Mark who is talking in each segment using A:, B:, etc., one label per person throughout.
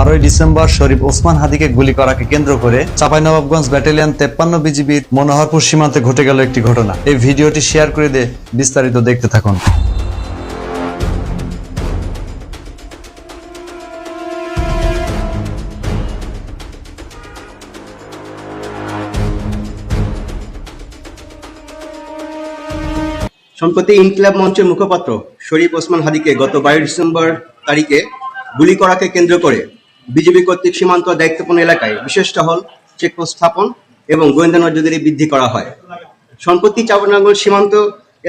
A: 12ই December শরীফ ওসমান হাদিকে গুলি করাকে কেন্দ্র করে চাঁপাইনবাবগঞ্জ ব্যাটালিয়ন 53 বিজিবির মনোহরপুর সীমান্তে ঘটে গেল একটি ঘটনা। এই ভিডিওটি শেয়ার করে দিয়ে বিস্তারিত দেখতে থাকুন।
B: সম্প্রতি ইনকিলাব মঞ্চের মুখপাত্র শরীফ ওসমান হাদিকে গত 22 ডিসেম্বর তারিখে গুলি করাকে কেন্দ্র করে বিজিবি কর্তৃক সীমান্ত দায়িত্বপূর্ণ এলাকায় বিশেষ টহল, চেকপোস্ট স্থাপন এবং গোয়েন্দা নজরদারি বৃদ্ধি করা হয়। সম্প্রতি চাঁপাইনবাবগঞ্জ সীমান্ত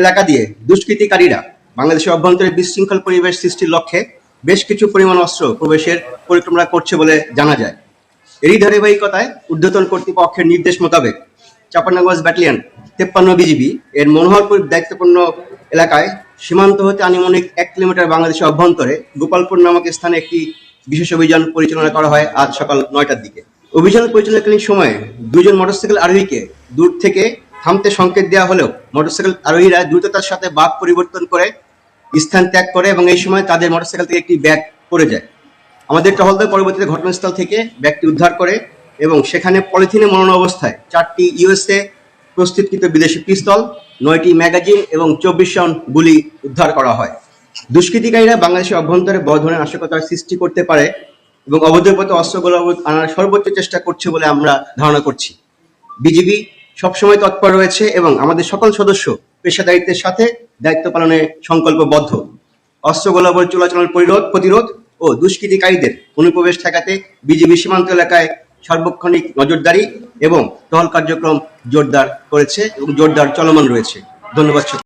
B: এলাকা দিয়ে দুষ্কৃতিকারীরা বাংলাদেশের অভ্যন্তরে বিশৃঙ্খল পরিবেশ সৃষ্টির লক্ষ্যে বেশ কিছু পরিমাণ অস্ত্র প্রবেশের পরিকল্পনা করছে বলে জানা যায়। এরই ধারাবাহিকতায় ঊর্ধ্বতন কর্তৃপক্ষের নির্দেশ মোতাবেক চাঁপাইনবাবগঞ্জ ব্যাটালিয়ন 53 বিজিবি এর মনোহরপুর দায়িত্বপূর্ণ এলাকায় সীমান্ত হতে আনুমানিক 1 কিলোমিটার বাংলাদেশের অভ্যন্তরে গোপালপুর নামক স্থানে একটি বিশেষ অভিযান পরিচালনা করা হয় আজ সকাল 9টার দিকে। অভিযান পরিচালনাকালীন সময়ে দুজন মোটরসাইকেল আরোহীকে দূর থেকে থামতে সংকেত দেওয়া হলেও মোটরসাইকেল আরোহীরা দ্রুততার সাথে বাঁক পরিবর্তন করে স্থান ত্যাগ করে এবং এই সময় তাদের মোটরসাইকেল থেকে একটি ব্যাগ পড়ে যায়। আমাদের টহল দল পরবর্তীতে ঘটনাস্থল থেকে ব্যাগটি উদ্ধার করে এবং সেখানে পলিথিনে মোড়ানো অবস্থায় 4টি ইউএসএ প্রস্তুতকৃত বিদেশি পিস্তল, 9টি ম্যাগাজিন এবং 24 রাউন্ড গুলি উদ্ধার করা হয়। দুষ্কৃতিকারীরা বাংলাদেশের অভ্যন্তরে বড় ধরনের নাশকতার সৃষ্টি করতে পারে এবং অবৈধ পথে অস্ত্রগুলো আনার সর্বোচ্চ চেষ্টা করছে বলে আমরা ধারণা করছি। বিজিবি সবসময় তৎপর রয়েছে এবং আমাদের সকল সদস্য পেশাদারিত্বের সাথে দায়িত্ব পালনে সংকল্পবদ্ধ। অস্ত্রগোলাবর চলাচলের প্রতিরোধ ও দুষ্কৃতিকারীদের অনুপ্রবেশ ঠেকাতে বিজিবি সীমান্ত এলাকায় সার্বক্ষণিক নজরদারি এবং টহল কার্যক্রম জোরদার করেছে এবং জোরদার চলমান রয়েছে। ধন্যবাদ।